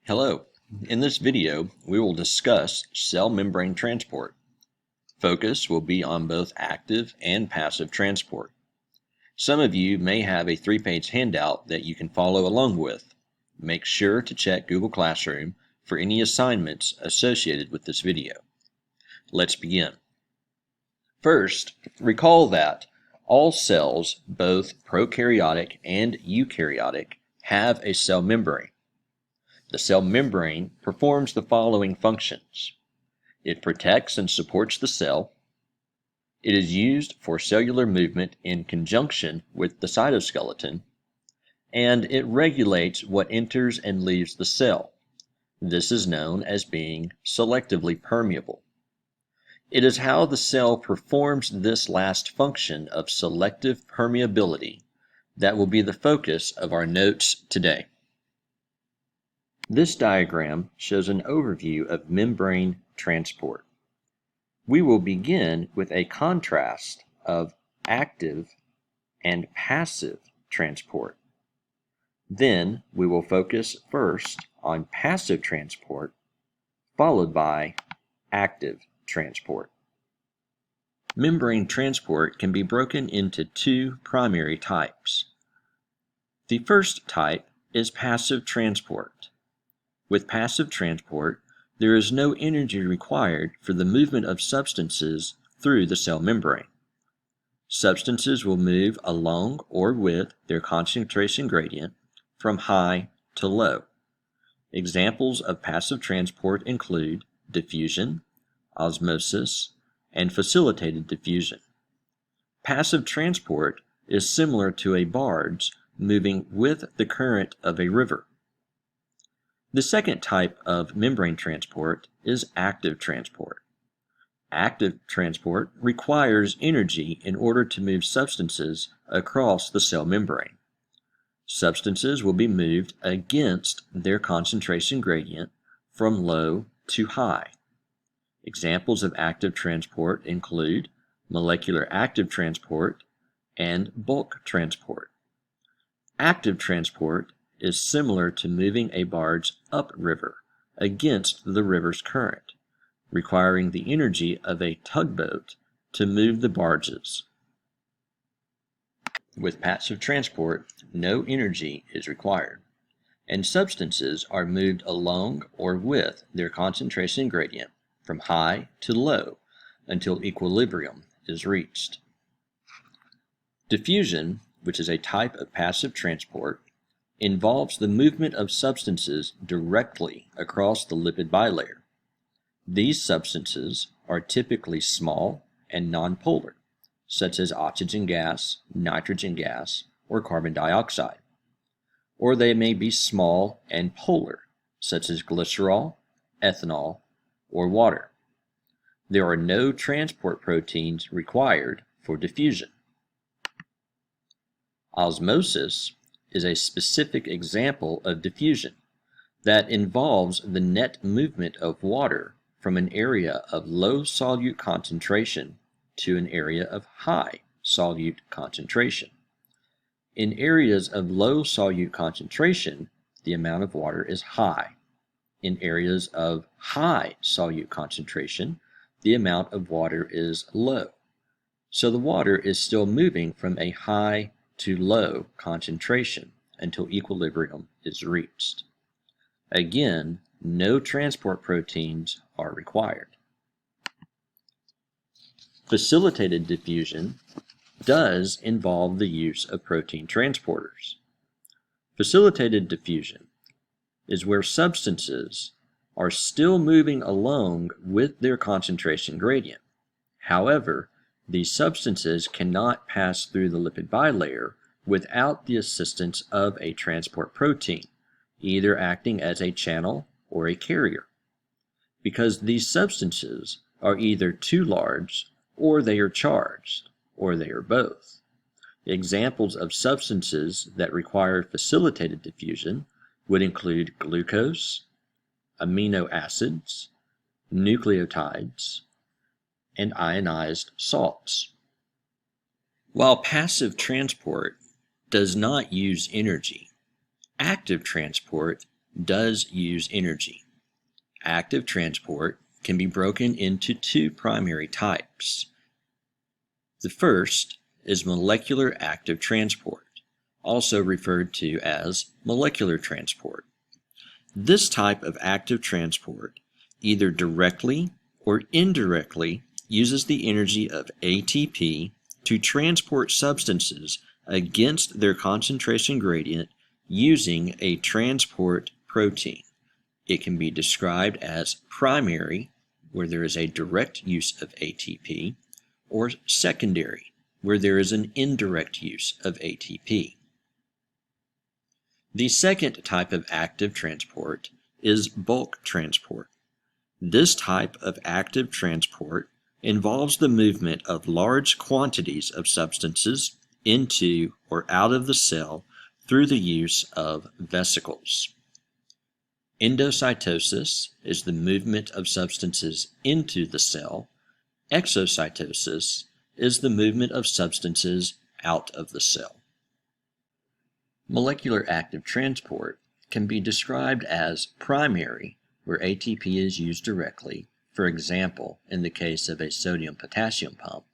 Hello. In this video, we will discuss cell membrane transport. Focus will be on both active and passive transport. Some of you may have a 3-page handout that you can follow along with. Make sure to check Google Classroom for any assignments associated with this video. Let's begin. First, recall that all cells, both prokaryotic and eukaryotic, have a cell membrane. The cell membrane performs the following functions. It protects and supports the cell. It is used for cellular movement in conjunction with the cytoskeleton. And it regulates what enters and leaves the cell. This is known as being selectively permeable. It is how the cell performs this last function of selective permeability that will be the focus of our notes today. This diagram shows an overview of membrane transport. We will begin with a contrast of active and passive transport. Then we will focus first on passive transport, followed by active transport. Membrane transport can be broken into two primary types. The first type is passive transport. With passive transport, there is no energy required for the movement of substances through the cell membrane. Substances will move along or with their concentration gradient from high to low. Examples of passive transport include diffusion, osmosis, and facilitated diffusion. Passive transport is similar to a barge moving with the current of a river. The second type of membrane transport is active transport. Active transport requires energy in order to move substances across the cell membrane. Substances will be moved against their concentration gradient from low to high. Examples of active transport include molecular active transport and bulk transport. Active transport is similar to moving a barge upriver against the river's current, requiring the energy of a tugboat to move the barges. With passive transport, no energy is required, and substances are moved along or with their concentration gradient from high to low until equilibrium is reached. Diffusion, which is a type of passive transport, involves the movement of substances directly across the lipid bilayer. These substances are typically small and nonpolar, such as oxygen gas, nitrogen gas, or carbon dioxide. Or they may be small and polar, such as glycerol, ethanol, or water. There are no transport proteins required for diffusion. Osmosis is a specific example of diffusion that involves the net movement of water from an area of low solute concentration to an area of high solute concentration. In areas of low solute concentration, the amount of water is high. In areas of high solute concentration, the amount of water is low. So the water is still moving from a high to low concentration until equilibrium is reached. Again, no transport proteins are required. Facilitated diffusion does involve the use of protein transporters. Facilitated diffusion is where substances are still moving along with their concentration gradient. However, these substances cannot pass through the lipid bilayer without the assistance of a transport protein, either acting as a channel or a carrier, because these substances are either too large, or they are charged, or they are both. Examples of substances that require facilitated diffusion would include glucose, amino acids, nucleotides, and ionized salts. While passive transport does not use energy, active transport does use energy. Active transport can be broken into two primary types. The first is molecular active transport, also referred to as molecular transport. This type of active transport either directly or indirectly uses the energy of ATP to transport substances against their concentration gradient using a transport protein. It can be described as primary, where there is a direct use of ATP, or secondary, where there is an indirect use of ATP. The second type of active transport is bulk transport. This type of active transport involves the movement of large quantities of substances into or out of the cell through the use of vesicles. Endocytosis is the movement of substances into the cell. Exocytosis is the movement of substances out of the cell. Molecular active transport can be described as primary, where ATP is used directly, for example, in the case of a sodium-potassium pump,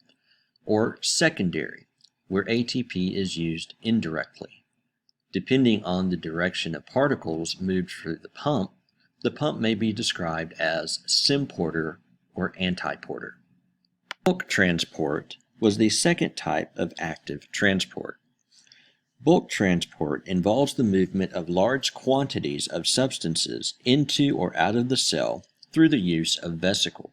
or secondary, where ATP is used indirectly. Depending on the direction of particles moved through the pump may be described as symporter or antiporter. Bulk transport was the second type of active transport. Bulk transport involves the movement of large quantities of substances into or out of the cell through the use of vesicle.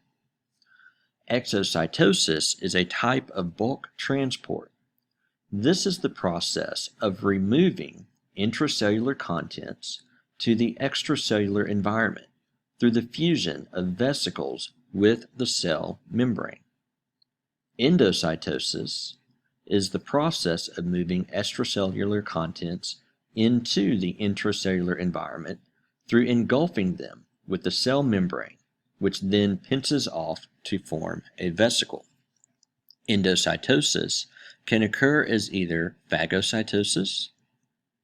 Exocytosis is a type of bulk transport. This is the process of removing intracellular contents to the extracellular environment through the fusion of vesicles with the cell membrane. Endocytosis is the process of moving extracellular contents into the intracellular environment through engulfing them with the cell membrane, which then pinces off to form a vesicle. Endocytosis can occur as either phagocytosis,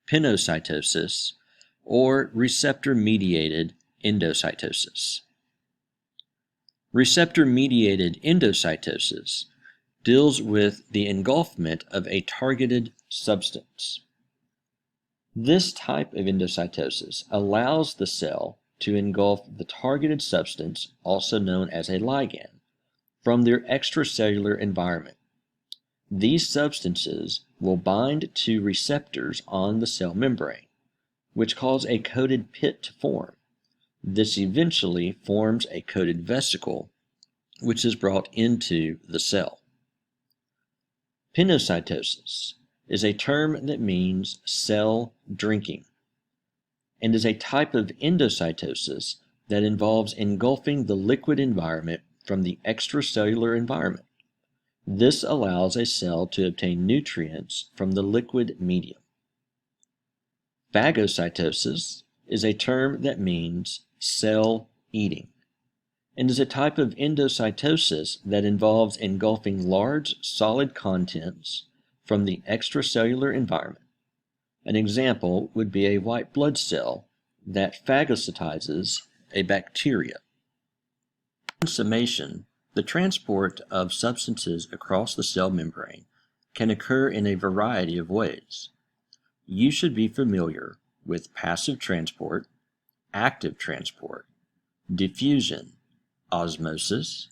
pinocytosis, or receptor-mediated endocytosis. Receptor-mediated endocytosis deals with the engulfment of a targeted substance. This type of endocytosis allows the cell to engulf the targeted substance, also known as a ligand, from their extracellular environment. These substances will bind to receptors on the cell membrane, which cause a coated pit to form. This eventually forms a coated vesicle, which is brought into the cell. Pinocytosis is a term that means cell drinking and is a type of endocytosis that involves engulfing the liquid environment from the extracellular environment. This allows a cell to obtain nutrients from the liquid medium. Phagocytosis is a term that means cell eating and is a type of endocytosis that involves engulfing large solid contents from the extracellular environment. An example would be a white blood cell that phagocytizes a bacteria. In summation, the transport of substances across the cell membrane can occur in a variety of ways. You should be familiar with passive transport, active transport, diffusion, osmosis,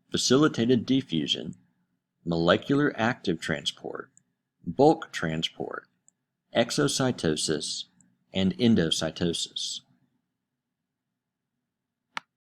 facilitated diffusion, molecular active transport, bulk transport, exocytosis, and endocytosis.